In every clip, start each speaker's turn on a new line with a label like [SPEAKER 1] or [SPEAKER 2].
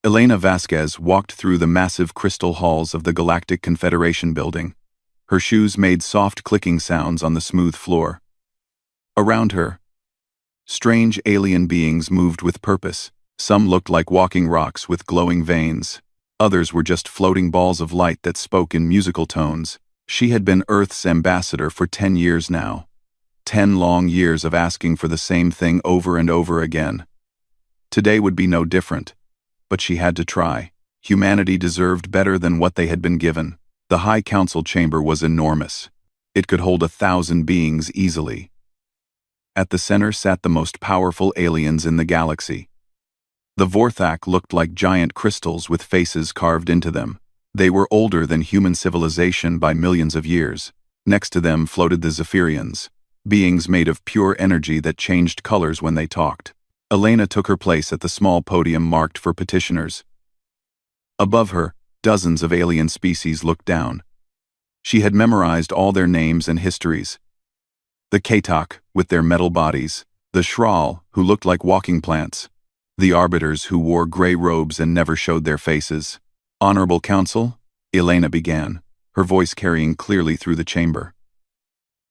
[SPEAKER 1] Elena Vasquez walked through the massive crystal halls of the Galactic Confederation building. Her shoes made soft clicking sounds on the smooth floor. Around her, strange alien beings moved with purpose. Some looked like walking rocks with glowing veins. Others were just floating balls of light that spoke in musical tones. She had been Earth's ambassador for 10 years now. 10 long years of asking for the same thing over and over again. Today would be no different. But she had to try. Humanity deserved better than what they had been given. The High Council chamber was enormous. It could hold 1,000 beings easily. At the center sat the most powerful aliens in the galaxy. The Vorthak looked like giant crystals with faces carved into them. They were older than human civilization by millions of years. Next to them floated the Zephyrians, beings made of pure energy that changed colors when they talked. Elena took her place at the small podium marked for petitioners. Above her, dozens of alien species looked down. She had memorized all their names and histories. The Katok, with their metal bodies, the Shral, who looked like walking plants, the Arbiters who wore gray robes and never showed their faces. Honorable Council, Elena began, her voice carrying clearly through the chamber.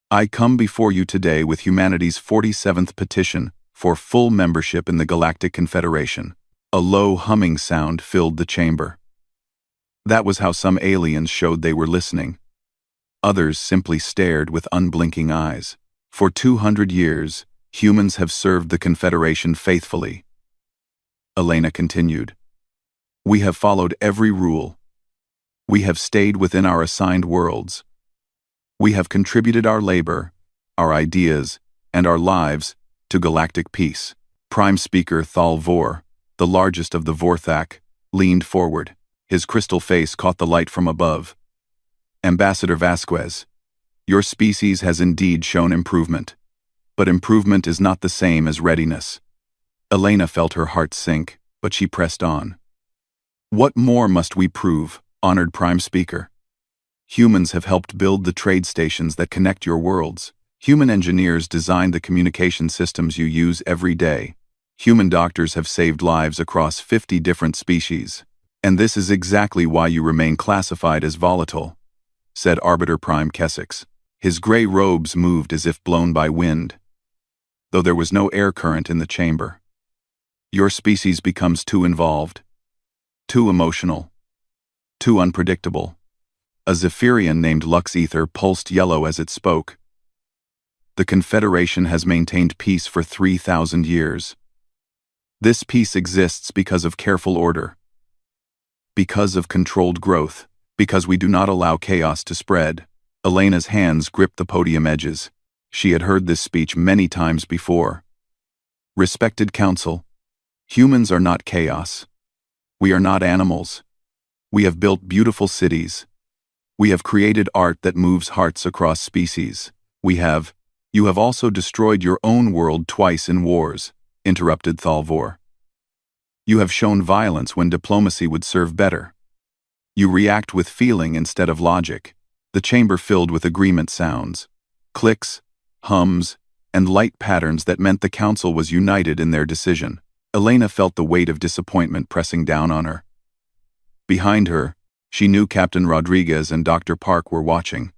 [SPEAKER 1] I come before you today with humanity's 47th petition for full membership in the Galactic Confederation. A low humming sound filled the chamber. That was how some aliens showed they were listening. Others simply stared with unblinking eyes. For 200 years, humans have served the Confederation faithfully. Elena continued. We have followed every rule. We have stayed within our assigned worlds. We have contributed our labor, our ideas, and our lives to galactic peace. Prime Speaker Thal Vor, the largest of the Vorthak, leaned forward. His crystal face caught the light from above. Ambassador Vasquez, your species has indeed shown improvement. But improvement is not the same as readiness. Elena felt her heart sink, but she pressed on. What more must we prove, honored Prime Speaker? Humans have helped build the trade stations that connect your worlds. Human engineers designed the communication systems you use every day. Human doctors have saved lives across 50 different species. And this is exactly why you remain classified as volatile, said Arbiter Prime Kessex. His gray robes moved as if blown by wind, though there was no air current in the chamber. Your species becomes too involved, too emotional, too unpredictable. A Zephyrian named Lux Ether pulsed yellow as it spoke. The Confederation has maintained peace for 3,000 years. This peace exists because of careful order, because of controlled growth, because we do not allow chaos to spread. Elena's hands gripped the podium edges. She had heard this speech many times before. Respected Council, humans are not chaos. We are not animals. We have built beautiful cities. We have created art that moves hearts across species. You have also destroyed your own world twice in wars, interrupted Thalvor. You have shown violence when diplomacy would serve better. You react with feeling instead of logic. The chamber filled with agreement sounds, clicks, hums, and light patterns that meant the council was united in their decision. Elena felt the weight of disappointment pressing down on her. Behind her, she knew Captain Rodriguez and Dr. Park were watching.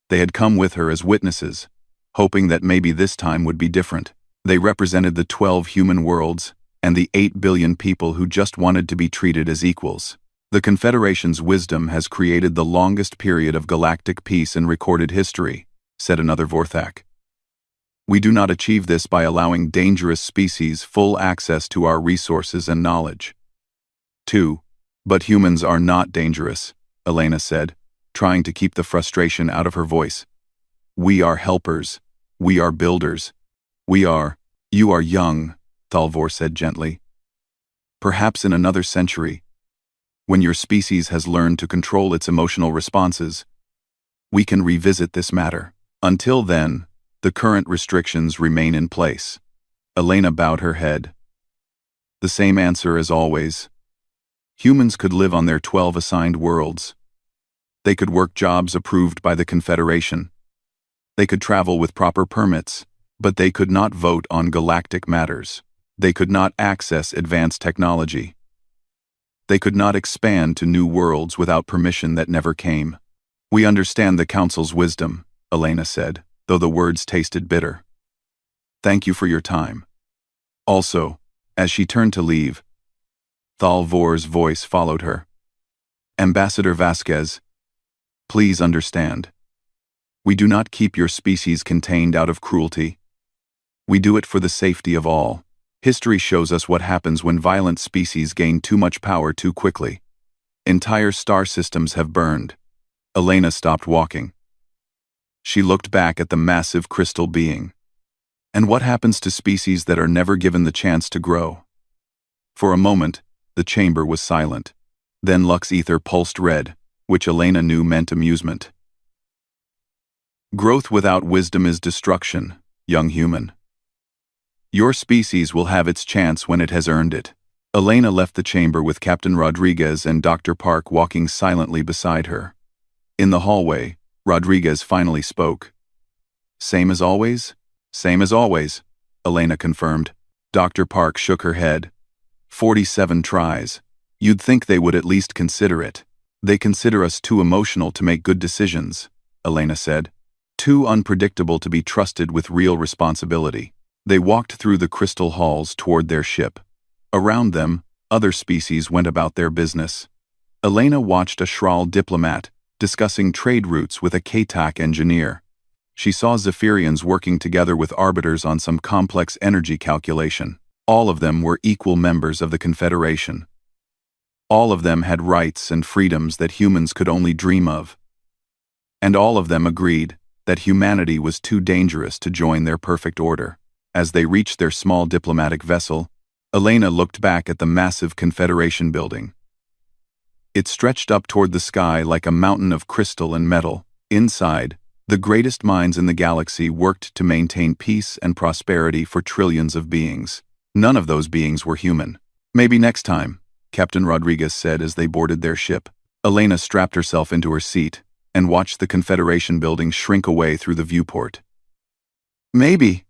[SPEAKER 1] They had come with her as witnesses, hoping that maybe this time would be different. They represented the 12 human worlds and the 8 billion people who just wanted to be treated as equals. The Confederation's wisdom has created the longest period of galactic peace in recorded history, said another Vorthak. We do not achieve this by allowing dangerous species full access to our resources and knowledge. 2. But humans are not dangerous, Elena said, trying to keep the frustration out of her voice. We are helpers. We are builders. You are young, Thalvor said gently. Perhaps in another century, when your species has learned to control its emotional responses, we can revisit this matter. Until then, the current restrictions remain in place. Elena bowed her head. The same answer as always. Humans could live on their 12 assigned worlds. They could work jobs approved by the Confederation. They could travel with proper permits, but they could not vote on galactic matters. They could not access advanced technology. They could not expand to new worlds without permission that never came. "We understand the Council's wisdom," Elena said, though the words tasted bitter. "Thank you for your time." Also, as she turned to leave, Thal Vor's voice followed her. "Ambassador Vasquez, please understand. We do not keep your species contained out of cruelty. We do it for the safety of all. History shows us what happens when violent species gain too much power too quickly. Entire star systems have burned." Elena stopped walking. She looked back at the massive crystal being. And what happens to species that are never given the chance to grow? For a moment, the chamber was silent. Then Lux ether pulsed red, which Elena knew meant amusement. "Growth without wisdom is destruction, young human. Your species will have its chance when it has earned it." Elena left the chamber with Captain Rodriguez and Dr. Park walking silently beside her. In the hallway, Rodriguez finally spoke. "Same as always?" "Same as always," Elena confirmed. Dr. Park shook her head. 47 tries. You'd think they would at least consider it. "They consider us too emotional to make good decisions," Elena said. "Too unpredictable to be trusted with real responsibility." They walked through the crystal halls toward their ship. Around them, other species went about their business. Elena watched a Shral diplomat discussing trade routes with a Katak engineer. She saw Zephyrians working together with arbiters on some complex energy calculation. All of them were equal members of the Confederation. All of them had rights and freedoms that humans could only dream of. And all of them agreed that humanity was too dangerous to join their perfect order. As they reached their small diplomatic vessel, Elena looked back at the massive Confederation building. It stretched up toward the sky like a mountain of crystal and metal. Inside, the greatest minds in the galaxy worked to maintain peace and prosperity for trillions of beings. None of those beings were human. "Maybe next time," Captain Rodriguez said as they boarded their ship. Elena strapped herself into her seat and watched the Confederation building shrink away through the viewport. "Maybe,"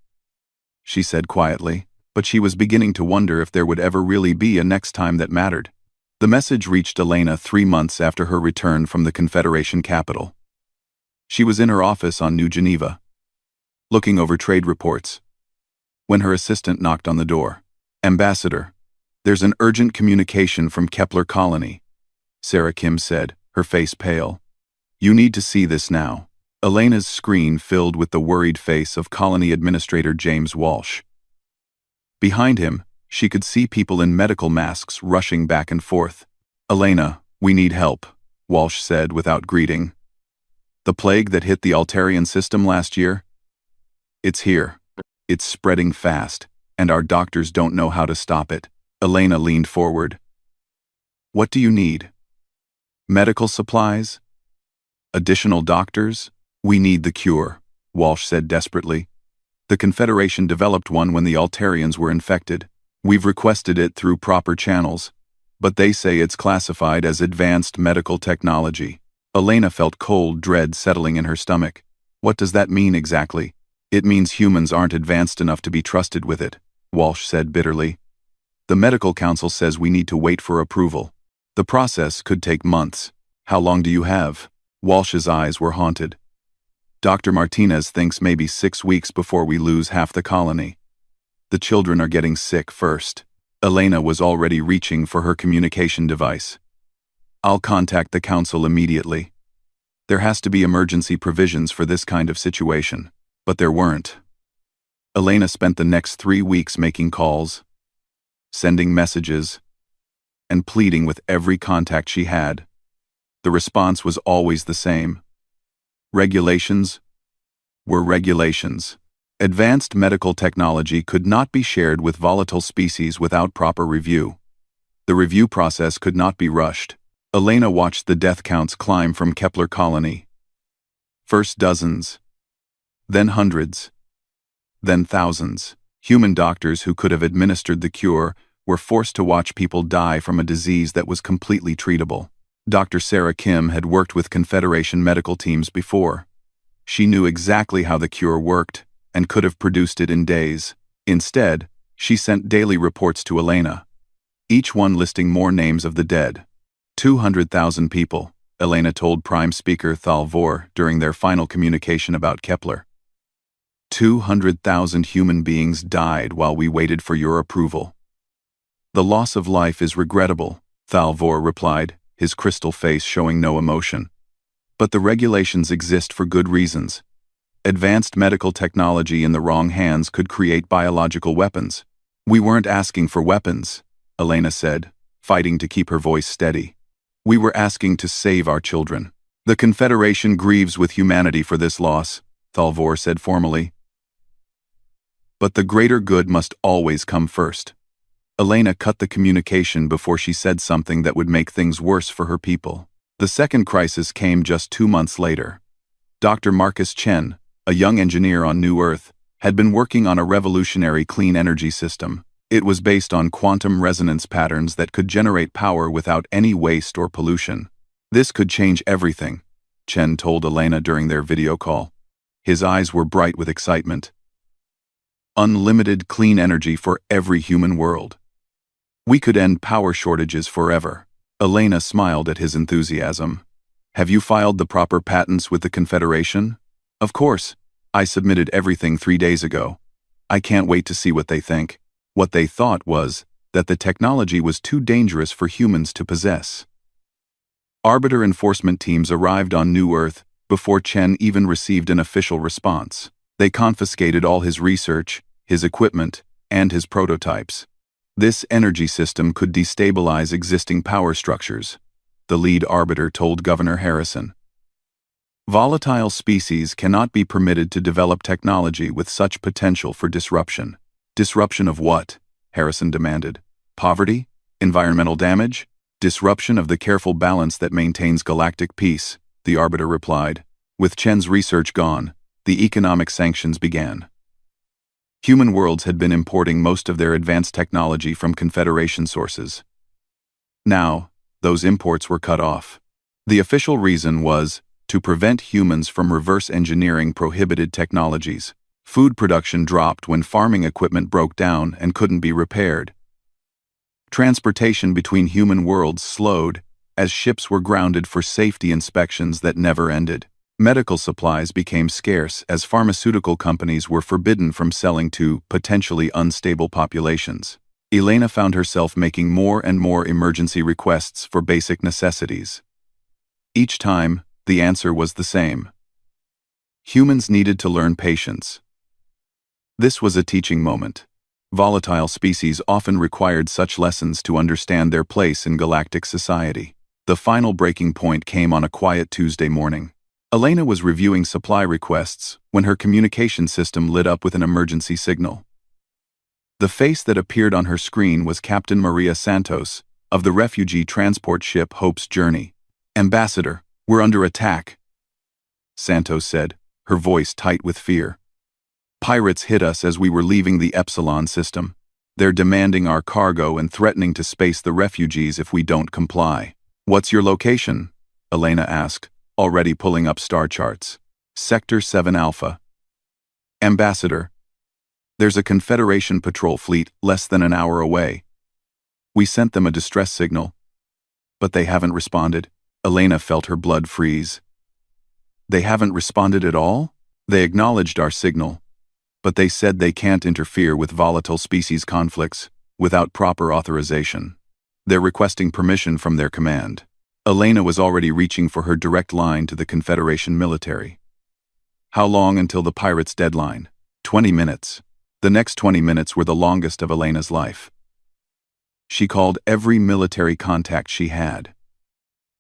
[SPEAKER 1] she said quietly, but she was beginning to wonder if there would ever really be a next time that mattered. The message reached Elena 3 months after her return from the Confederation capital. She was in her office on New Geneva, looking over trade reports, when her assistant knocked on the door. "Ambassador, there's an urgent communication from Kepler Colony," Sarah Kim said, her face pale. "You need to see this now." Elena's screen filled with the worried face of Colony Administrator James Walsh. Behind him, she could see people in medical masks rushing back and forth. "Elena, we need help," Walsh said without greeting. "The plague that hit the Altarian system last year? It's here. It's spreading fast, and our doctors don't know how to stop it." Elena leaned forward. "What do you need? Medical supplies? Additional doctors?" "We need the cure," Walsh said desperately. "The Confederation developed one when the Altarians were infected. We've requested it through proper channels, but they say it's classified as advanced medical technology." Elena felt cold dread settling in her stomach. "What does that mean exactly?" "It means humans aren't advanced enough to be trusted with it," Walsh said bitterly. "The Medical Council says we need to wait for approval. The process could take months. How long do you have?" Walsh's eyes were haunted. "Dr. Martinez thinks maybe 6 weeks before we lose half the colony. The children are getting sick first." Elena was already reaching for her communication device. "I'll contact the council immediately. There has to be emergency provisions for this kind of situation." But there weren't. Elena spent the next 3 weeks making calls, sending messages, and pleading with every contact she had. The response was always the same. Regulations were regulations. Advanced medical technology could not be shared with volatile species without proper review. The review process could not be rushed. Elena watched the death counts climb from Kepler Colony. First dozens, then hundreds, then thousands. Human doctors who could have administered the cure were forced to watch people die from a disease that was completely treatable. Dr. Sarah Kim had worked with Confederation medical teams before. She knew exactly how the cure worked and could have produced it in days. Instead, she sent daily reports to Elena. each one listing more names of the dead. 200,000 people, Elena told Prime Speaker Thalvor during their final communication about Kepler. 200,000 human beings died while we waited for your approval. The loss of life is regrettable, Thalvor replied, his crystal face showing no emotion. But the regulations exist for good reasons. Advanced medical technology in the wrong hands could create biological weapons. We weren't asking for weapons, Elena said, fighting to keep her voice steady. We were asking to save our children. The Confederation grieves with humanity for this loss, Thalvor said formally. But the greater good must always come first. Elena cut the communication before she said something that would make things worse for her people. The second crisis came just 2 months later. Dr. Marcus Chen, a young engineer on New Earth, had been working on a revolutionary clean energy system. It was based on quantum resonance patterns that could generate power without any waste or pollution. This could change everything, Chen told Elena during their video call. His eyes were bright with excitement. Unlimited clean energy for every human world. We could end power shortages forever. Elena smiled at his enthusiasm. Have you filed the proper patents with the Confederation? Of course. I submitted everything 3 days ago. I can't wait to see what they think. What they thought was that the technology was too dangerous for humans to possess. Arbiter enforcement teams arrived on New Earth before Chen even received an official response. They confiscated all his research, his equipment, and his prototypes. This energy system could destabilize existing power structures, the lead arbiter told Governor Harrison. Volatile species cannot be permitted to develop technology with such potential for disruption. Disruption of what? Harrison demanded. Poverty? Environmental damage? Disruption of the careful balance that maintains galactic peace, the arbiter replied. With Chen's research gone, the economic sanctions began. Human worlds had been importing most of their advanced technology from Confederation sources. Now, those imports were cut off. The official reason was to prevent humans from reverse engineering prohibited technologies. Food production dropped when farming equipment broke down and couldn't be repaired. Transportation between human worlds slowed as ships were grounded for safety inspections that never ended. Medical supplies became scarce as pharmaceutical companies were forbidden from selling to potentially unstable populations. Elena found herself making more and more emergency requests for basic necessities. Each time, the answer was the same. Humans needed to learn patience. This was a teaching moment. Volatile species often required such lessons to understand their place in galactic society. The final breaking point came on a quiet Tuesday morning. Elena was reviewing supply requests when her communication system lit up with an emergency signal. The face that appeared on her screen was Captain Maria Santos of the refugee transport ship Hope's Journey. Ambassador, we're under attack, Santos said, her voice tight with fear. Pirates hit us as we were leaving the Epsilon system. They're demanding our cargo and threatening to space the refugees if we don't comply. What's your location? Elena asked, already pulling up star charts. Sector 7 Alpha. Ambassador, there's a Confederation patrol fleet less than an hour away. We sent them a distress signal, but they haven't responded. Elena felt her blood freeze. They haven't responded at all? They acknowledged our signal, but they said they can't interfere with volatile species conflicts without proper authorization. They're requesting permission from their command. Elena was already reaching for her direct line to the Confederation military. How long until the pirates' deadline? 20 minutes. The next 20 minutes were the longest of Elena's life. She called every military contact she had.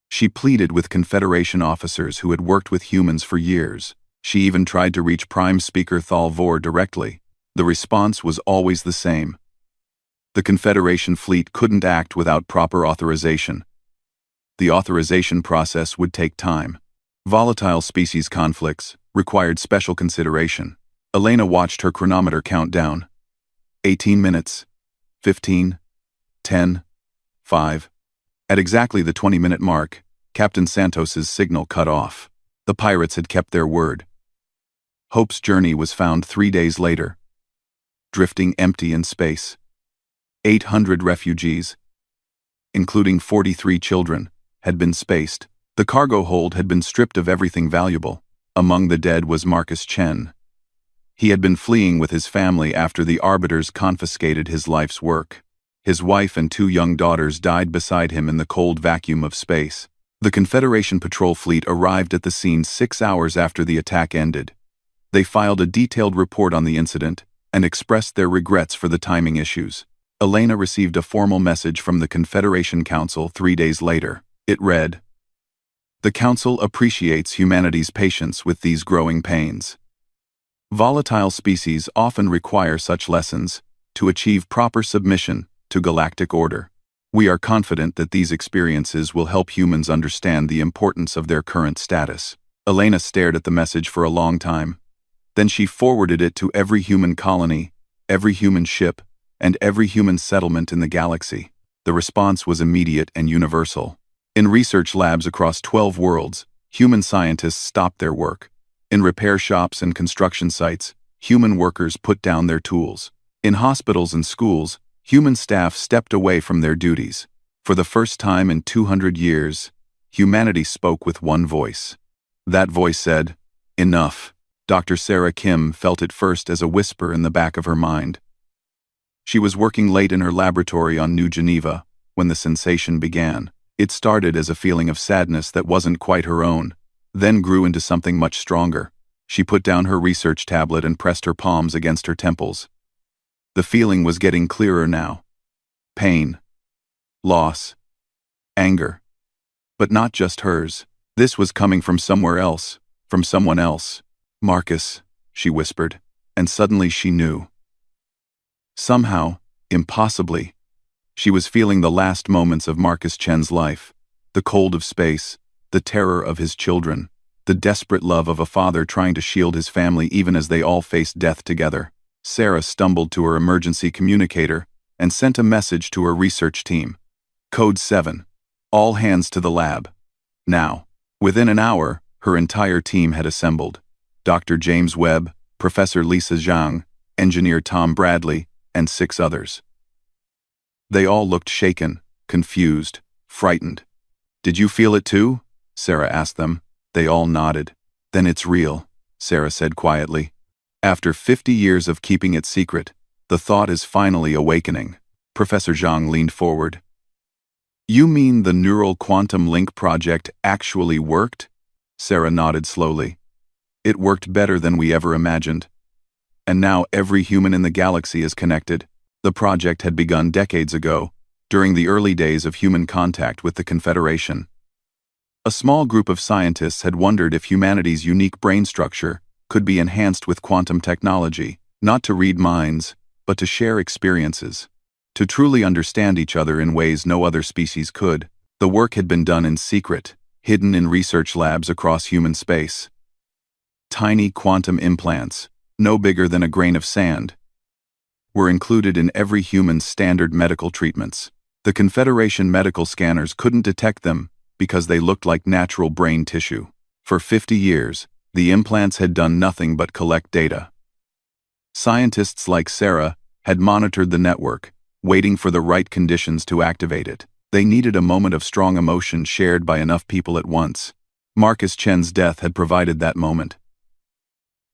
[SPEAKER 1] She pleaded with Confederation officers who had worked with humans for years. She even tried to reach Prime Speaker Thalvor directly. The response was always the same. The Confederation fleet couldn't act without proper authorization. The authorization process would take time. Volatile species conflicts required special consideration. Elena watched her chronometer count down. 18 minutes. 15. 10. 5. At exactly the 20-minute mark, Captain Santos's signal cut off. The pirates had kept their word. Hope's Journey was found 3 days later, drifting empty in space. 800 refugees, including 43 children, had been spaced. The cargo hold had been stripped of everything valuable. Among the dead was Marcus Chen. He had been fleeing with his family after the arbiters confiscated his life's work. His wife and 2 young daughters died beside him in the cold vacuum of space. The Confederation patrol fleet arrived at the scene 6 hours after the attack ended. They filed a detailed report on the incident and expressed their regrets for the timing issues. Elena received a formal message from the Confederation Council 3 days later. It read, "The Council appreciates humanity's patience with these growing pains. Volatile species often require such lessons to achieve proper submission to galactic order. We are confident that these experiences will help humans understand the importance of their current status." Elena stared at the message for a long time. Then she forwarded it to every human colony, every human ship, and every human settlement in the galaxy. The response was immediate and universal. In research labs across 12 worlds, human scientists stopped their work. In repair shops and construction sites, human workers put down their tools. In hospitals and schools, human staff stepped away from their duties. For the first time in 200 years, humanity spoke with one voice. That voice said, "Enough." Dr. Sarah Kim felt it first as a whisper in the back of her mind. She was working late in her laboratory on New Geneva when the sensation began. It started as a feeling of sadness that wasn't quite her own, then grew into something much stronger. She put down her research tablet and pressed her palms against her temples. The feeling was getting clearer now. Pain. Loss. Anger. But not just hers. This was coming from somewhere else, from someone else. "Marcus," she whispered, and suddenly she knew. Somehow, impossibly, she was feeling the last moments of Marcus Chen's life, the cold of space, the terror of his children, the desperate love of a father trying to shield his family even as they all faced death together. Sarah stumbled to her emergency communicator and sent a message to her research team. Code 7. All hands to the lab. Now. Within an hour, her entire team had assembled. Dr. James Webb, Professor Lisa Zhang, Engineer Tom Bradley, and 6 others. They all looked shaken, confused, frightened. "Did you feel it too?" Sarah asked them. They all nodded. "Then it's real," Sarah said quietly. "After 50 years of keeping it secret, the thought is finally awakening." Professor Zhang leaned forward. "You mean the neural quantum link project actually worked?" Sarah nodded slowly. "It worked better than we ever imagined. And now every human in the galaxy is connected." The project had begun decades ago, during the early days of human contact with the Confederation. A small group of scientists had wondered if humanity's unique brain structure could be enhanced with quantum technology, not to read minds, but to share experiences, to truly understand each other in ways no other species could. The work had been done in secret, hidden in research labs across human space. Tiny quantum implants, no bigger than a grain of sand, were included in every human's standard medical treatments. The Confederation medical scanners couldn't detect them because they looked like natural brain tissue. For 50 years, the implants had done nothing but collect data. Scientists like Sarah had monitored the network, waiting for the right conditions to activate it. They needed a moment of strong emotion shared by enough people at once. Marcus Chen's death had provided that moment.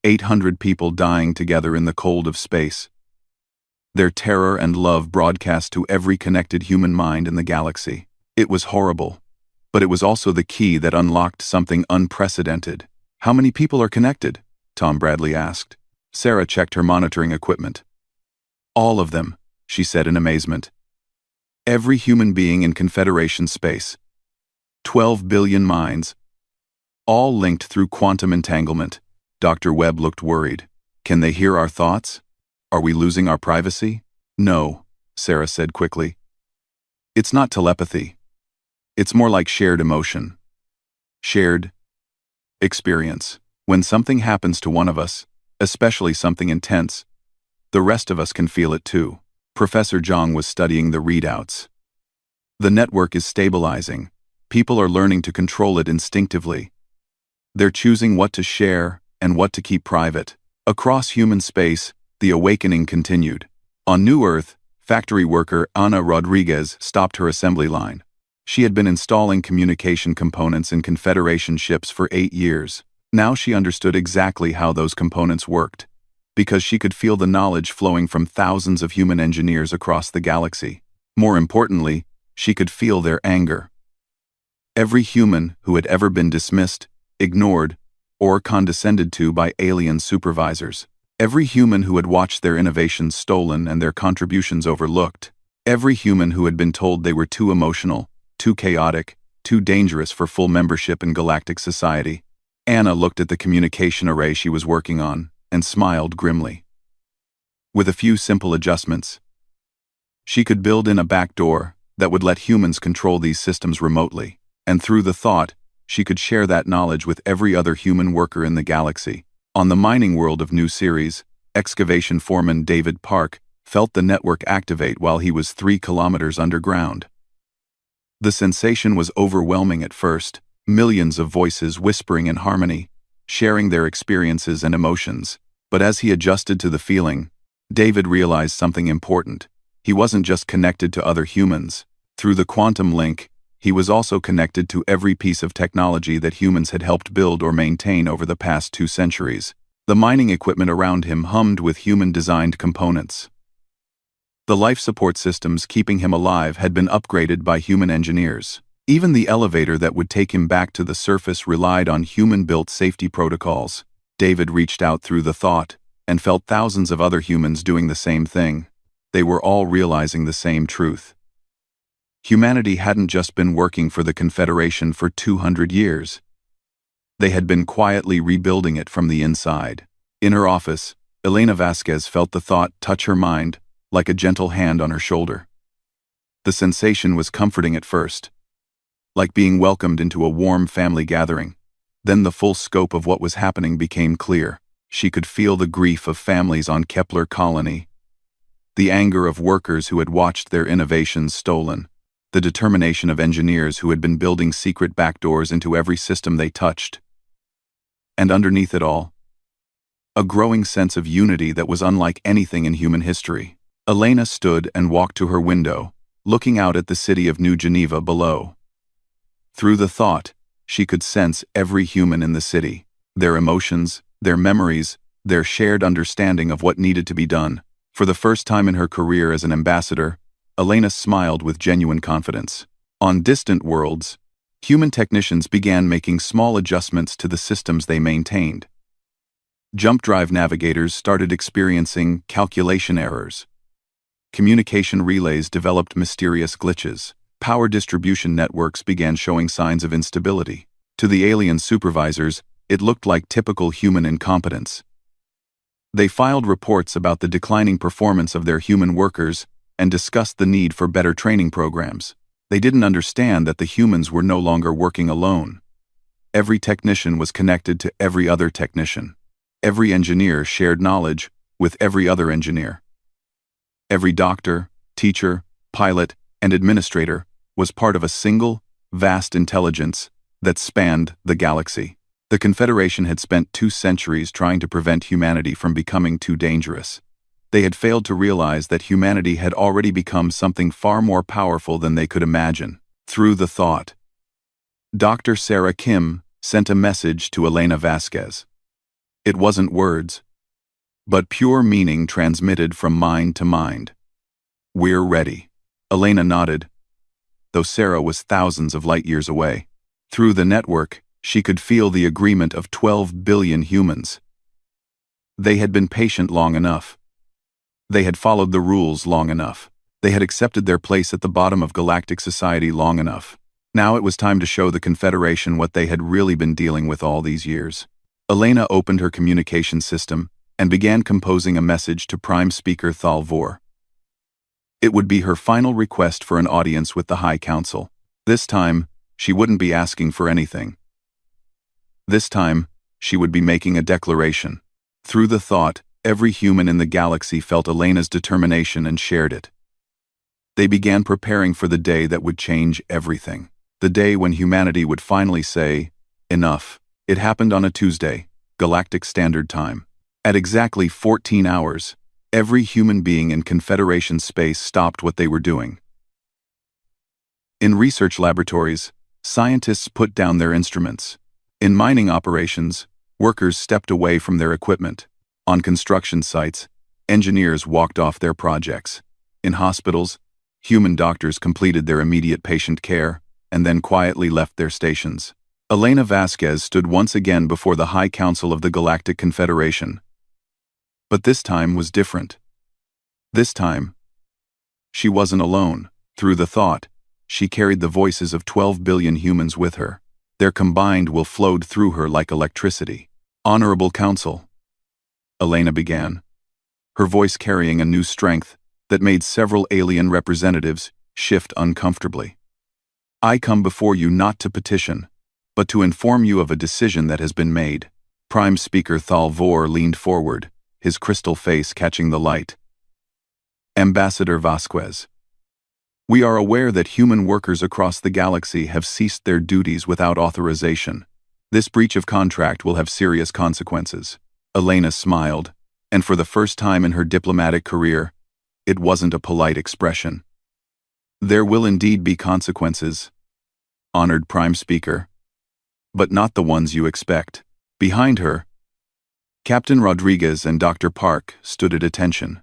[SPEAKER 1] 800 people dying together in the cold of space. Their terror and love broadcast to every connected human mind in the galaxy. It was horrible, but it was also the key that unlocked something unprecedented. "How many people are connected?" Tom Bradley asked. Sarah checked her monitoring equipment. "All of them," she said in amazement. "Every human being in Confederation space. 12 billion minds. All linked through quantum entanglement." Dr. Webb looked worried. "Can they hear our thoughts? Are we losing our privacy?" "No," Sarah said quickly. "It's not telepathy. It's more like shared emotion. Shared experience. When something happens to one of us, especially something intense, the rest of us can feel it too." Professor Zhang was studying the readouts. "The network is stabilizing. People are learning to control it instinctively. They're choosing what to share and what to keep private." Across human space, the awakening continued. On New Earth, Factory worker Ana Rodriguez stopped her assembly line. She had been installing communication components in Confederation ships for 8 years. Now she understood exactly how those components worked, because she could feel the knowledge flowing from thousands of human engineers across the galaxy. More importantly, she could feel their anger. Every human who had ever been dismissed, ignored, or condescended to by alien supervisors. Every human who had watched their innovations stolen and their contributions overlooked. Every human who had been told they were too emotional, too chaotic, too dangerous for full membership in galactic society. Anna looked at the communication array she was working on and smiled grimly. With a few simple adjustments, she could build in a backdoor that would let humans control these systems remotely, and through the thought, she could share that knowledge with every other human worker in the galaxy. On the mining world of New Series, excavation foreman David Park felt the network activate while he was 3 kilometers underground. The sensation was overwhelming at first, millions of voices whispering in harmony, sharing their experiences and emotions. But as he adjusted to the feeling, David realized something important. He wasn't just connected to other humans. Through the quantum link, he was also connected to every piece of technology that humans had helped build or maintain over the past 2 centuries. The mining equipment around him hummed with human-designed components. The life support systems keeping him alive had been upgraded by human engineers. Even the elevator that would take him back to the surface relied on human-built safety protocols. David reached out through the thought and felt thousands of other humans doing the same thing. They were all realizing the same truth. Humanity hadn't just been working for the Confederation for 200 years. They had been quietly rebuilding it from the inside. In her office, Elena Vasquez felt the thought touch her mind, like a gentle hand on her shoulder. The sensation was comforting at first, like being welcomed into a warm family gathering. Then the full scope of what was happening became clear. She could feel the grief of families on Kepler Colony, the anger of workers who had watched their innovations stolen, the determination of engineers who had been building secret backdoors into every system they touched. And underneath it all, a growing sense of unity that was unlike anything in human history. Elena stood and walked to her window, looking out at the city of New Geneva below. Through the thought, she could sense every human in the city, their emotions, their memories, their shared understanding of what needed to be done. For the first time in her career as an ambassador, Elena smiled with genuine confidence. On distant worlds, human technicians began making small adjustments to the systems they maintained. Jump drive navigators started experiencing calculation errors. Communication relays developed mysterious glitches. Power distribution networks began showing signs of instability. To the alien supervisors, it looked like typical human incompetence. They filed reports about the declining performance of their human workers and discussed the need for better training programs. They didn't understand that the humans were no longer working alone. Every technician was connected to every other technician. Every engineer shared knowledge with every other engineer. Every doctor, teacher, pilot, and administrator was part of a single, vast intelligence that spanned the galaxy. The Confederation had spent 2 centuries trying to prevent humanity from becoming too dangerous. They had failed to realize that humanity had already become something far more powerful than they could imagine. Through the thought, Dr. Sarah Kim sent a message to Elena Vasquez. It wasn't words, but pure meaning transmitted from mind to mind. "We're ready." Elena nodded, though Sarah was thousands of light years away. Through the network, she could feel the agreement of 12 billion humans. They had been patient long enough. They had followed the rules long enough. They had accepted their place at the bottom of galactic society long enough. Now it was time to show the Confederation what they had really been dealing with all these years. Elena opened her communication system and began composing a message to Prime Speaker Thalvor. It would be her final request for an audience with the High Council. This time, she wouldn't be asking for anything. This time, she would be making a declaration. Through the thought, every human in the galaxy felt Elena's determination and shared it. They began preparing for the day that would change everything. The day when humanity would finally say, "Enough." It happened on a Tuesday, Galactic Standard Time. At exactly 14 hours, Every human being in Confederation space stopped what they were doing. In research laboratories, scientists put down their instruments. In mining operations, workers stepped away from their equipment. On construction sites, engineers walked off their projects. In hospitals, human doctors completed their immediate patient care and then quietly left their stations. Elena Vasquez stood once again before the High Council of the Galactic Confederation. But this time was different. This time, she wasn't alone. Through the thought, she carried the voices of 12 billion humans with her. Their combined will flowed through her like electricity. Honorable Council, Elena began, her voice carrying a new strength that made several alien representatives shift uncomfortably. I come before you not to petition, but to inform you of a decision that has been made. Prime Speaker Thalvor leaned forward, his crystal face catching the light. Ambassador Vasquez, we are aware that human workers across the galaxy have ceased their duties without authorization. This breach of contract will have serious consequences. Elena smiled, and for the first time in her diplomatic career, it wasn't a polite expression. There will indeed be consequences, honored Prime Speaker, but not the ones you expect. Behind her, Captain Rodriguez and Dr. Park stood at attention.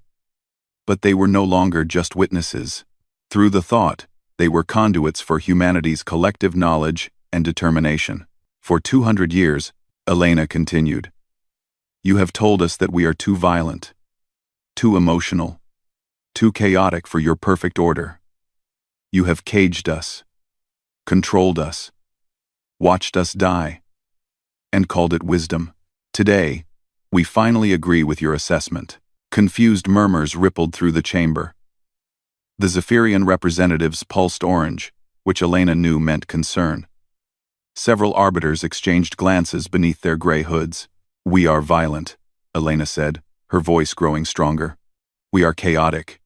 [SPEAKER 1] But they were no longer just witnesses. Through the thought, they were conduits for humanity's collective knowledge and determination. For 200 years, Elena continued, you have told us that we are too violent, too emotional, too chaotic for your perfect order. You have caged us, controlled us, watched us die, and called it wisdom. Today, we finally agree with your assessment. Confused murmurs rippled through the chamber. The Zephyrian representatives pulsed orange, which Elena knew meant concern. Several arbiters exchanged glances beneath their gray hoods. We are violent, Elena said, her voice growing stronger. We are chaotic.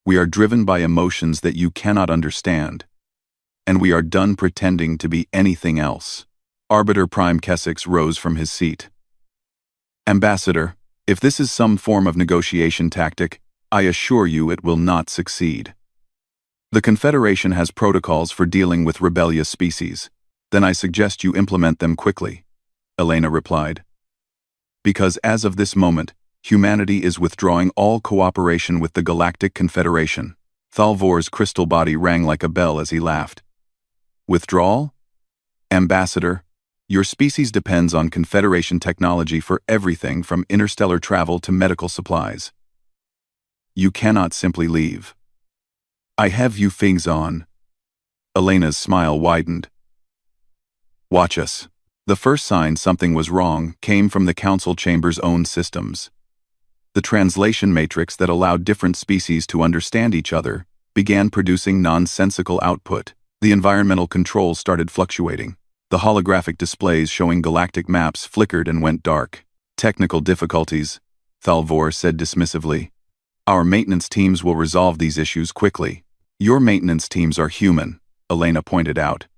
[SPEAKER 1] We are driven by emotions that you cannot understand. And we are done pretending to be anything else. Arbiter Prime Kessex rose from his seat. Ambassador, if this is some form of negotiation tactic, I assure you it will not succeed. The Confederation has protocols for dealing with rebellious species. Then I suggest you implement them quickly, Elena replied. Because as of this moment, humanity is withdrawing all cooperation with the Galactic Confederation. Thalvor's crystal body rang like a bell as he laughed. Withdrawal? Ambassador, your species depends on Confederation technology for everything from interstellar travel to medical supplies. You cannot simply leave. I have you things on. Elena's smile widened. Watch us. The first sign something was wrong came from the Council Chamber's own systems. The translation matrix that allowed different species to understand each other began producing nonsensical output. The environmental controls started fluctuating. The holographic displays showing galactic maps flickered and went dark. Technical difficulties, Thalvor said dismissively. Our maintenance teams will resolve these issues quickly. Your maintenance teams are human, Elena pointed out.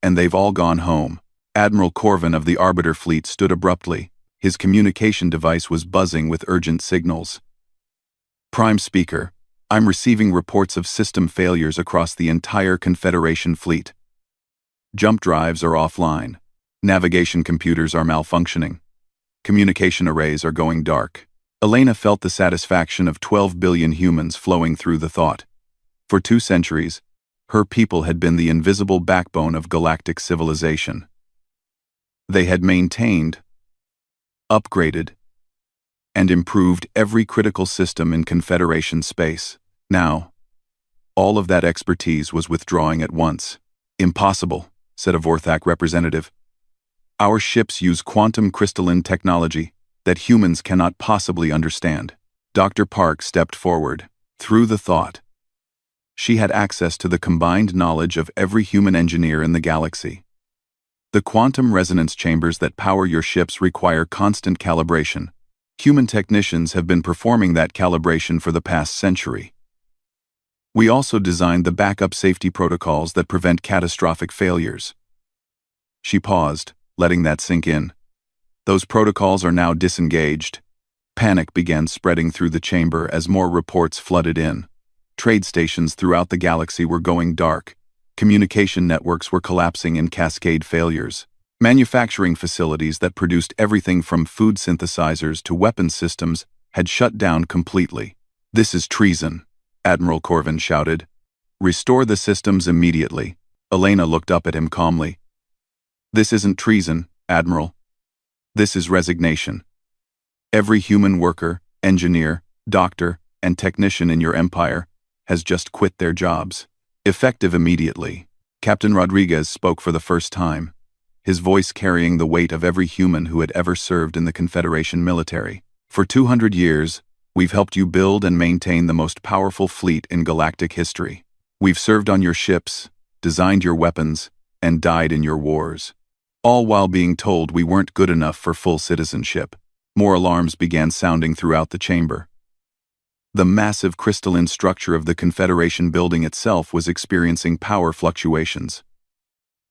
[SPEAKER 1] And they've all gone home. Admiral Corvin of the Arbiter Fleet stood abruptly. His communication device was buzzing with urgent signals. Prime Speaker, I'm receiving reports of system failures across the entire Confederation fleet. Jump drives are offline. Navigation computers are malfunctioning. Communication arrays are going dark. Elena felt the satisfaction of 12 billion humans flowing through the thought. For 2 centuries, her people had been the invisible backbone of galactic civilization. They had maintained, upgraded, and improved every critical system in Confederation space. Now, all of that expertise was withdrawing at once. Impossible, said a Vorthak representative. Our ships use quantum crystalline technology that humans cannot possibly understand. Dr. Park stepped forward. Through the thought, she had access to the combined knowledge of every human engineer in the galaxy. The quantum resonance chambers that power your ships require constant calibration. Human technicians have been performing that calibration for the past century. We also designed the backup safety protocols that prevent catastrophic failures. She paused, letting that sink in. Those protocols are now disengaged. Panic began spreading through the chamber as more reports flooded in. Trade stations throughout the galaxy were going dark. Communication networks were collapsing in cascade failures. Manufacturing facilities that produced everything from food synthesizers to weapons systems had shut down completely. "This is treason," Admiral Corvin shouted. "Restore the systems immediately." Elena looked up at him calmly. "This isn't treason, Admiral. This is resignation. Every human worker, engineer, doctor, and technician in your empire has just quit their jobs. Effective immediately." Captain Rodriguez spoke for the first time, his voice carrying the weight of every human who had ever served in the Confederation military. "For 200 years, we've helped you build and maintain the most powerful fleet in galactic history. We've served on your ships, designed your weapons, and died in your wars. All while being told we weren't good enough for full citizenship." More alarms began sounding throughout the chamber. The massive crystalline structure of the Confederation building itself was experiencing power fluctuations.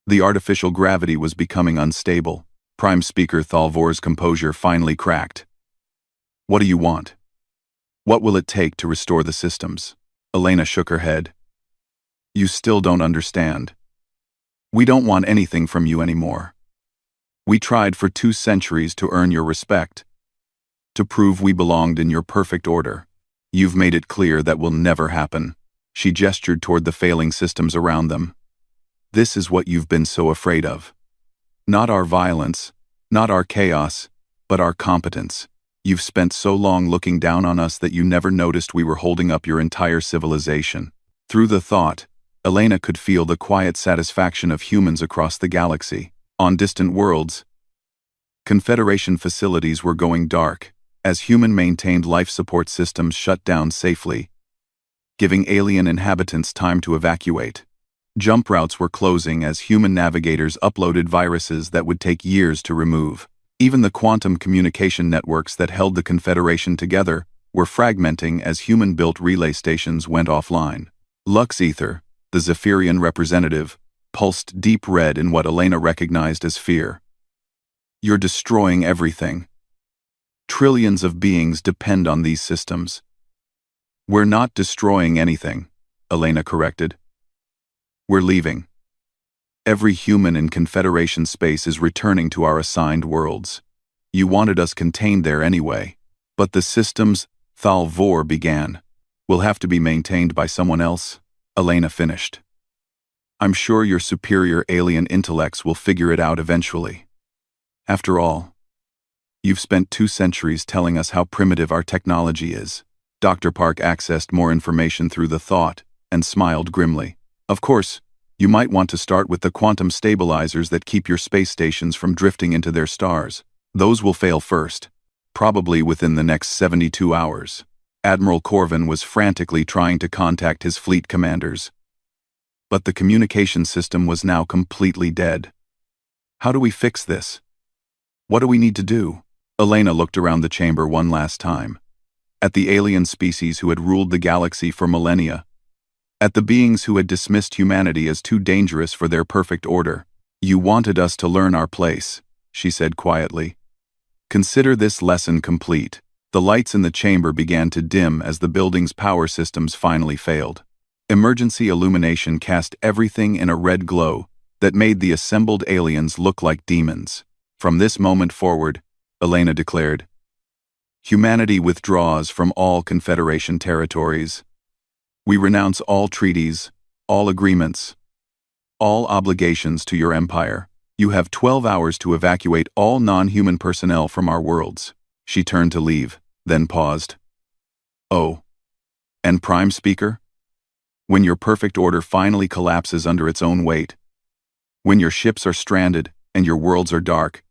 [SPEAKER 1] The artificial gravity was becoming unstable. Prime Speaker Thalvor's composure finally cracked. "What do you want? What will it take to restore the systems?" Elena shook her head. "You still don't understand. We don't want anything from you anymore. We tried for 2 centuries to earn your respect, to prove we belonged in your perfect order. You've made it clear that will never happen." She gestured toward the failing systems around them. "This is what you've been so afraid of. Not our violence, not our chaos, but our competence. You've spent so long looking down on us that you never noticed we were holding up your entire civilization." Through the thought, Elena could feel the quiet satisfaction of humans across the galaxy. On distant worlds, Confederation facilities were going dark as human-maintained life support systems shut down safely, giving alien inhabitants time to evacuate. Jump routes were closing as human navigators uploaded viruses that would take years to remove. Even the quantum communication networks that held the Confederation together were fragmenting as human-built relay stations went offline. Lux Ether, the Zephyrian representative, pulsed deep red in what Elena recognized as fear. "You're destroying everything. Trillions of beings depend on these systems." "We're not destroying anything," Elena corrected. "We're leaving. Every human in Confederation space is returning to our assigned worlds. You wanted us contained there anyway. But the systems," Thalvor began, "will have to be maintained by someone else," Elena finished. "I'm sure your superior alien intellects will figure it out eventually. After all, you've spent 2 centuries telling us how primitive our technology is." Dr. Park accessed more information through the thought and smiled grimly. "Of course, you might want to start with the quantum stabilizers that keep your space stations from drifting into their stars. Those will fail first, probably within the next 72 hours. Admiral Corvin was frantically trying to contact his fleet commanders. But the communication system was now completely dead. "How do we fix this? What do we need to do?" Elena looked around the chamber one last time. At the alien species who had ruled the galaxy for millennia. At the beings who had dismissed humanity as too dangerous for their perfect order. "You wanted us to learn our place," she said quietly. "Consider this lesson complete." The lights in the chamber began to dim as the building's power systems finally failed. Emergency illumination cast everything in a red glow that made the assembled aliens look like demons. "From this moment forward," Elena declared, "humanity withdraws from all Confederation territories. We renounce all treaties, all agreements, all obligations to your empire. You have 12 hours to evacuate all non-human personnel from our worlds." She turned to leave, then paused. "Oh, and Prime Speaker? When your perfect order finally collapses under its own weight, when your ships are stranded and your worlds are dark,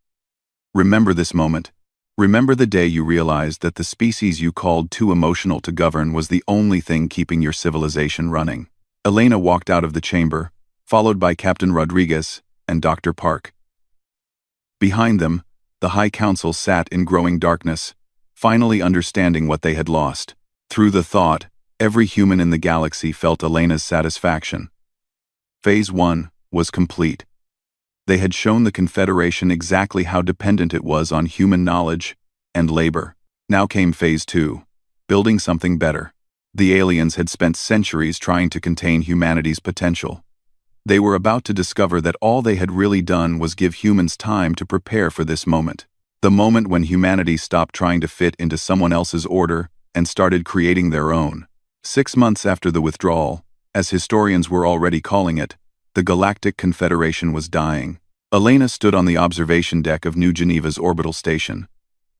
[SPEAKER 1] remember this moment. Remember the day you realized that the species you called too emotional to govern was the only thing keeping your civilization running." Elena walked out of the chamber, followed by Captain Rodriguez and Dr. Park. Behind them, the High Council sat in growing darkness, finally understanding what they had lost. Through the thought, every human in the galaxy felt Elena's satisfaction. Phase 1 was complete. They had shown the Confederation exactly how dependent it was on human knowledge and labor. Now came Phase 2, building something better. The aliens had spent centuries trying to contain humanity's potential. They were about to discover that all they had really done was give humans time to prepare for this moment. The moment when humanity stopped trying to fit into someone else's order and started creating their own. 6 months after the withdrawal, as historians were already calling it, the Galactic Confederation was dying. Elena stood on the observation deck of New Geneva's orbital station,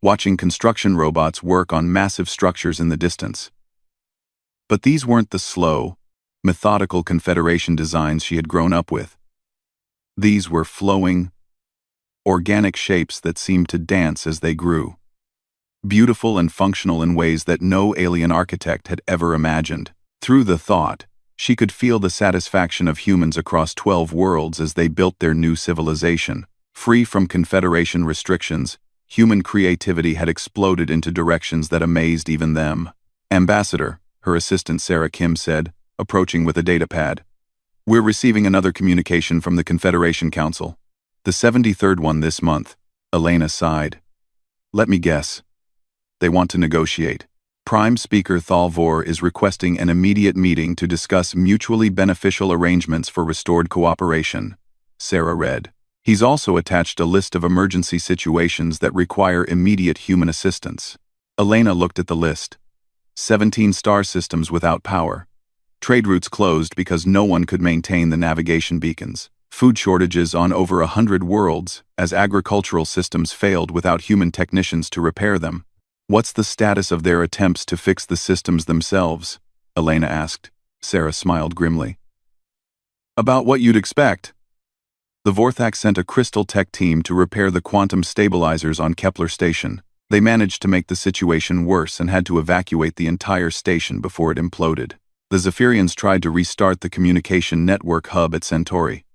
[SPEAKER 1] watching construction robots work on massive structures in the distance. But these weren't the slow, methodical Confederation designs she had grown up with. These were flowing, organic shapes that seemed to dance as they grew. Beautiful and functional in ways that no alien architect had ever imagined. Through the thought, she could feel the satisfaction of humans across 12 worlds as they built their new civilization. Free from Confederation restrictions, human creativity had exploded into directions that amazed even them. "Ambassador," her assistant Sarah Kim said, approaching with a datapad. "We're receiving another communication from the Confederation Council. The 73rd one this month." Elena sighed. "Let me guess. They want to negotiate. Prime Speaker Thalvor is requesting an immediate meeting to discuss mutually beneficial arrangements for restored cooperation," Sarah read. "He's also attached a list of emergency situations that require immediate human assistance." Elena looked at the list. 17 star systems without power. Trade routes closed because no one could maintain the navigation beacons. Food shortages on over 100 worlds, as agricultural systems failed without human technicians to repair them. "What's the status of their attempts to fix the systems themselves?" Elena asked. Sarah smiled grimly. "About what you'd expect. The Vorthak sent a crystal tech team to repair the quantum stabilizers on Kepler Station. They managed to make the situation worse and had to evacuate the entire station before it imploded. The Zephyrians tried to restart the communication network hub at Centauri.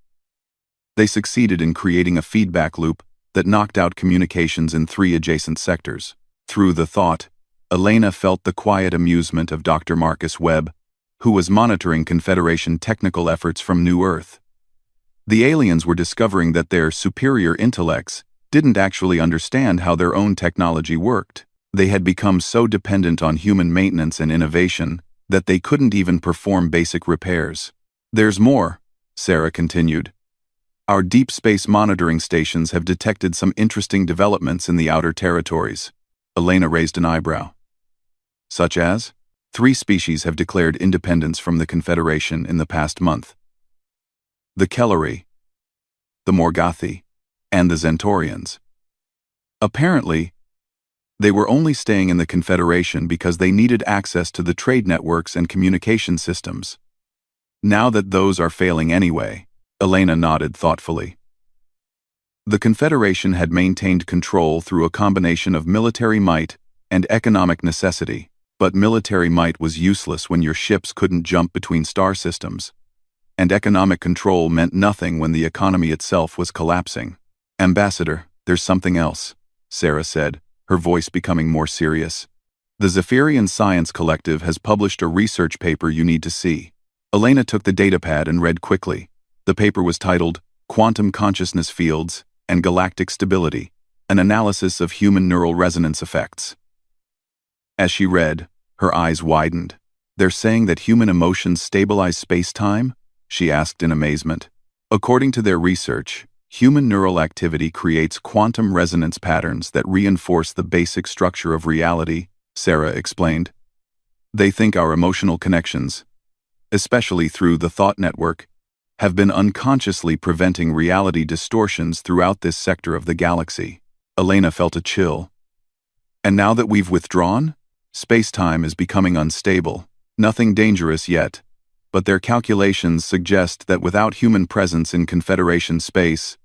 [SPEAKER 1] They succeeded in creating a feedback loop that knocked out communications in 3 adjacent sectors. Through the thought, Elena felt the quiet amusement of Dr. Marcus Webb, who was monitoring Confederation technical efforts from New Earth. The aliens were discovering that their superior intellects didn't actually understand how their own technology worked. They had become so dependent on human maintenance and innovation that they couldn't even perform basic repairs. "There's more," Sarah continued. "Our deep space monitoring stations have detected some interesting developments in the outer territories." Elena raised an eyebrow. "Such as?" 3 species have declared independence from the Confederation in the past month. The Kelleri, the Morgathi, and the Zentaurians. Apparently, they were only staying in the Confederation because they needed access to the trade networks and communication systems. Now that those are failing anyway, Elena nodded thoughtfully. The Confederation had maintained control through a combination of military might and economic necessity, but military might was useless when your ships couldn't jump between star systems, and economic control meant nothing when the economy itself was collapsing. "Ambassador, there's something else," Sarah said, her voice becoming more serious. "The Zephyrian Science Collective has published a research paper you need to see." Elena took the datapad and read quickly. The paper was titled "Quantum Consciousness Fields and Galactic Stability, an Analysis of Human Neural Resonance Effects." As she read, her eyes widened. "They're saying that human emotions stabilize space-time?" she asked in amazement. "According to their research, human neural activity creates quantum resonance patterns that reinforce the basic structure of reality," Sarah explained. "They think our emotional connections, especially through the thought network, have been unconsciously preventing reality distortions throughout this sector of the galaxy." Elena felt a chill. "And now that we've withdrawn, space-time is becoming unstable. Nothing dangerous yet, but their calculations suggest that without human presence in Confederation space,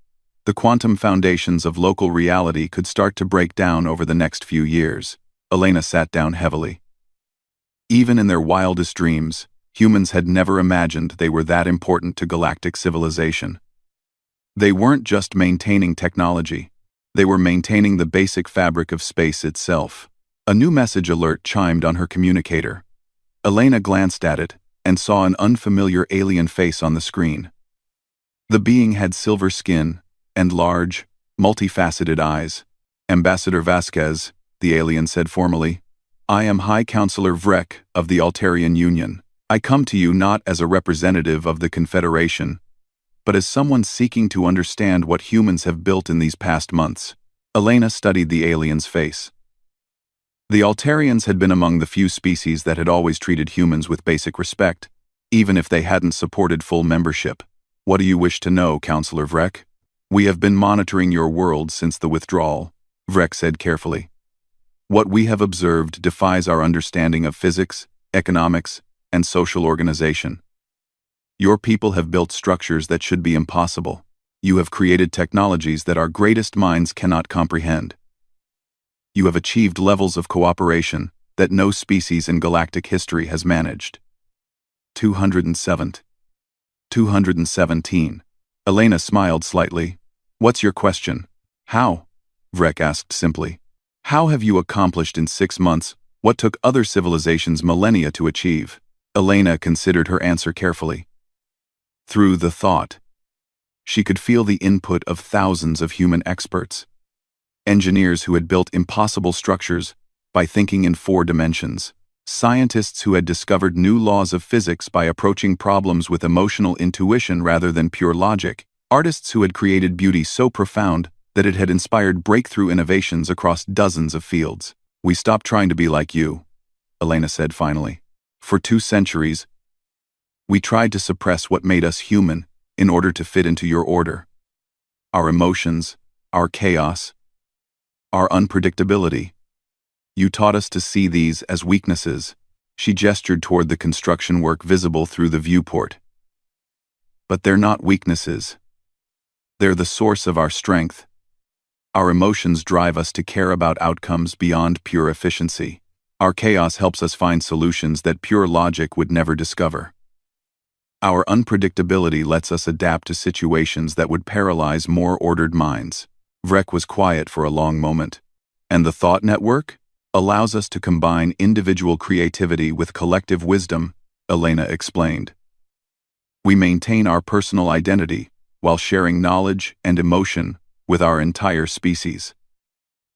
[SPEAKER 1] the quantum foundations of local reality could start to break down over the next few years." Elena sat down heavily. Even in their wildest dreams, humans had never imagined they were that important to galactic civilization. They weren't just maintaining technology, they were maintaining the basic fabric of space itself. A new message alert chimed on her communicator. Elena glanced at it and saw an unfamiliar alien face on the screen. The being had silver skin and large, multifaceted eyes. "Ambassador Vasquez, the alien said formally. "I am High Counselor Vrek of the Altarian Union. I come to you not as a representative of the Confederation, but as someone seeking to understand what humans have built in these past months." Elena studied the alien's face. The Altarians had been among the few species that had always treated humans with basic respect, even if they hadn't supported full membership. "What do you wish to know, Counselor Vrek?" "We have been monitoring your world since the withdrawal," Vrek said carefully. "What we have observed defies our understanding of physics, economics, and social organization. Your people have built structures that should be impossible. You have created technologies that our greatest minds cannot comprehend. You have achieved levels of cooperation that no species in galactic history has managed." 207. 217. Elena smiled slightly. "What's your question?" "How?" Vrek asked simply. "How have you accomplished in 6 months what took other civilizations millennia to achieve?" Elena considered her answer carefully. "Through the thought." She could feel the input of thousands of human experts. Engineers who had built impossible structures by thinking in 4 dimensions. Scientists who had discovered new laws of physics by approaching problems with emotional intuition rather than pure logic. Artists who had created beauty so profound that it had inspired breakthrough innovations across dozens of fields. "We stopped trying to be like you," Elena said finally. "For 2 centuries, we tried to suppress what made us human in order to fit into your order. Our emotions, our chaos, our unpredictability. You taught us to see these as weaknesses." She gestured toward the construction work visible through the viewport. "But they're not weaknesses. They're the source of our strength. Our emotions drive us to care about outcomes beyond pure efficiency. Our chaos helps us find solutions that pure logic would never discover. Our unpredictability lets us adapt to situations that would paralyze more ordered minds." Vrek was quiet for a long moment. "And the thought network allows us to combine individual creativity with collective wisdom," Elena explained. "We maintain our personal identity while sharing knowledge and emotion with our entire species.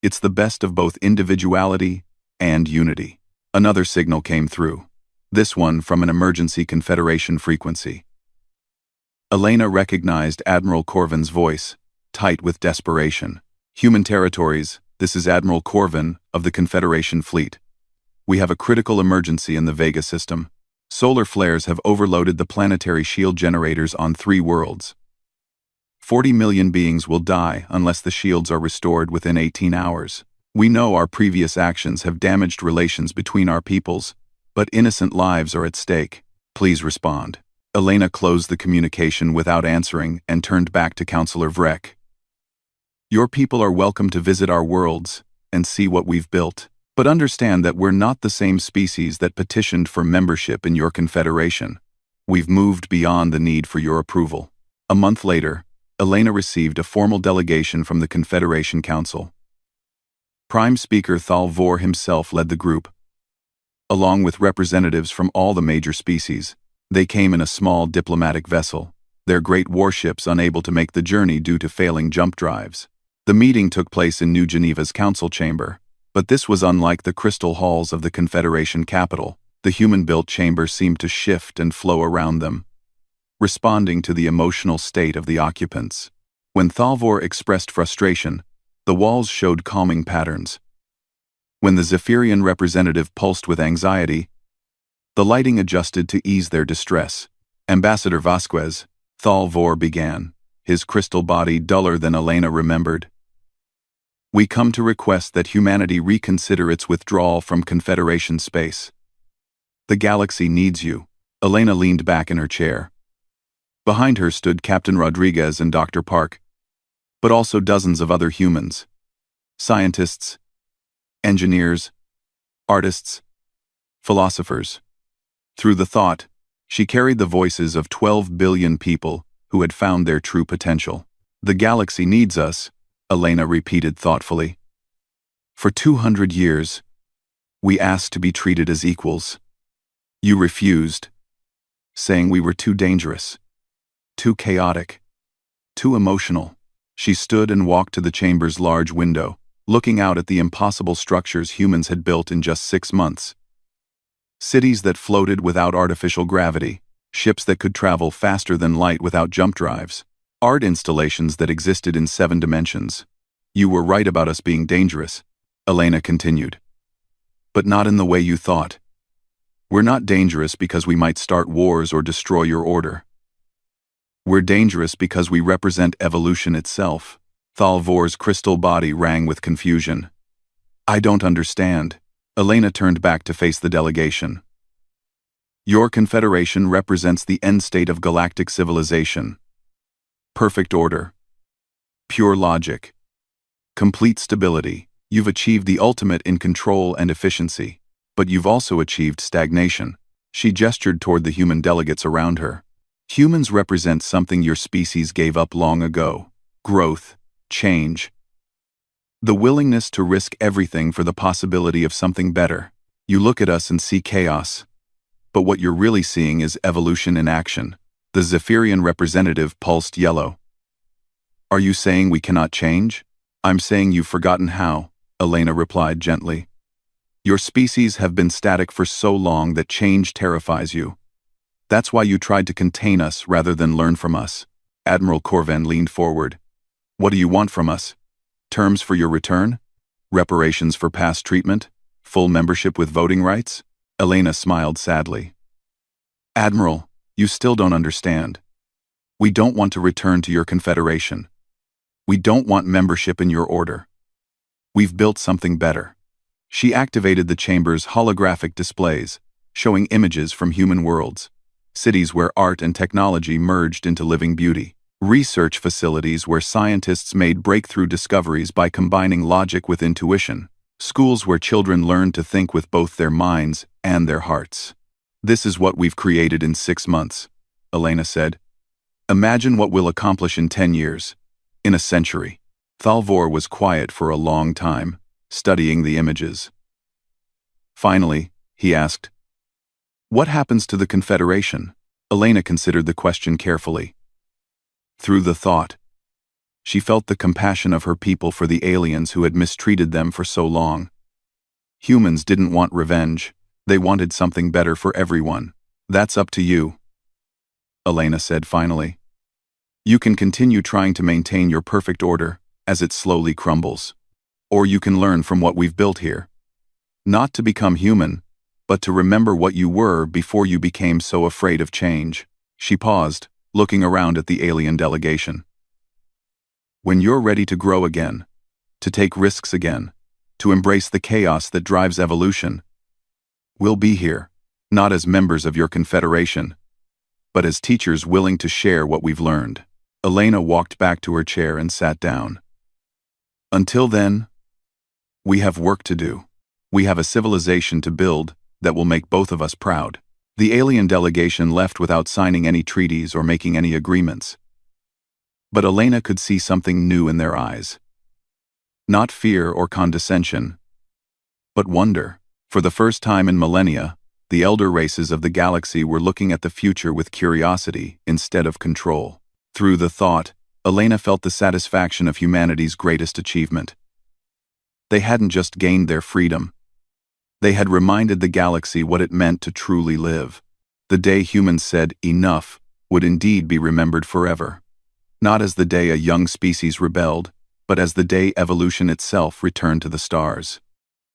[SPEAKER 1] It's the best of both individuality and unity." Another signal came through, this one from an emergency Confederation frequency. Elena recognized Admiral Corvin's voice, tight with desperation. "Human territories, this is Admiral Corvin of the Confederation Fleet. We have a critical emergency in the Vega system. Solar flares have overloaded the planetary shield generators on 3 worlds. 40 million beings will die unless the shields are restored within 18 hours. We know our previous actions have damaged relations between our peoples, but innocent lives are at stake. Please respond." Elena closed the communication without answering and turned back to Counselor Vrek. "Your people are welcome to visit our worlds and see what we've built, but understand that we're not the same species that petitioned for membership in your confederation. We've moved beyond the need for your approval." A month later, Elena received a formal delegation from the Confederation Council. Prime Speaker Thal Vor himself led the group. Along with representatives from all the major species, they came in a small diplomatic vessel, their great warships unable to make the journey due to failing jump drives. The meeting took place in New Geneva's council chamber, but this was unlike the crystal halls of the Confederation capital. The human-built chamber seemed to shift and flow around them, responding to the emotional state of the occupants. When Thalvor expressed frustration, the walls showed calming patterns. When the Zephyrian representative pulsed with anxiety, the lighting adjusted to ease their distress. "Ambassador Vasquez," Thalvor began, his crystal body duller than Elena remembered. "We come to request that humanity reconsider its withdrawal from Confederation space. The galaxy needs you." Elena leaned back in her chair. Behind her stood Captain Rodriguez and Dr. Park, but also dozens of other humans. Scientists, engineers, artists, philosophers. Through the thought, she carried the voices of 12 billion people who had found their true potential. "The galaxy needs us," Elena repeated thoughtfully. "For 200 years, we asked to be treated as equals. You refused, saying we were too dangerous, too chaotic, too emotional." She stood and walked to the chamber's large window, looking out at the impossible structures humans had built in just 6 months. Cities that floated without artificial gravity, ships that could travel faster than light without jump drives, art installations that existed in 7 dimensions. You were right about us being dangerous, Elena continued. But not in the way you thought. We're not dangerous because we might start wars or destroy your order. We're dangerous because we represent evolution itself. Thalvor's crystal body rang with confusion. I don't understand. Elena turned back to face the delegation. Your confederation represents the end state of galactic civilization. Perfect order. Pure logic. Complete stability. You've achieved the ultimate in control and efficiency, but you've also achieved stagnation. She gestured toward the human delegates around her. Humans represent something your species gave up long ago. Growth, change. The willingness to risk everything for the possibility of something better. You look at us and see chaos. But what you're really seeing is evolution in action. The Zephyrian representative pulsed yellow. Are you saying we cannot change? I'm saying you've forgotten how, Elena replied gently. Your species have been static for so long that change terrifies you. That's why you tried to contain us rather than learn from us. Admiral Corvan leaned forward. What do you want from us? Terms for your return? Reparations for past treatment? Full membership with voting rights? Elena smiled sadly. Admiral, you still don't understand. We don't want to return to your confederation. We don't want membership in your order. We've built something better. She activated the chamber's holographic displays, showing images from human worlds, cities where art and technology merged into living beauty, research facilities where scientists made breakthrough discoveries by combining logic with intuition, schools where children learned to think with both their minds and their hearts. This is what we've created in 6 months, Elena said. Imagine what we'll accomplish in 10 years, in a century. Thalvor was quiet for a long time, studying the images. Finally, he asked, what happens to the Confederation? Elena considered the question carefully. Through the thought, she felt the compassion of her people for the aliens who had mistreated them for so long. Humans didn't want revenge. They wanted something better for everyone. That's up to you, Elena said finally. You can continue trying to maintain your perfect order as it slowly crumbles. Or you can learn from what we've built here. Not to become human, but to remember what you were before you became so afraid of change. She paused, looking around at the alien delegation. When you're ready to grow again, to take risks again, to embrace the chaos that drives evolution, we'll be here, not as members of your confederation, but as teachers willing to share what we've learned. Elena walked back to her chair and sat down. Until then, we have work to do. We have a civilization to build that will make both of us proud. The alien delegation left without signing any treaties or making any agreements. But Elena could see something new in their eyes. Not fear or condescension, but wonder. For the first time in millennia, the elder races of the galaxy were looking at the future with curiosity instead of control. Through the thought, Elena felt the satisfaction of humanity's greatest achievement. They hadn't just gained their freedom. They had reminded the galaxy what it meant to truly live. The day humans said, enough, would indeed be remembered forever. Not as the day a young species rebelled, but as the day evolution itself returned to the stars.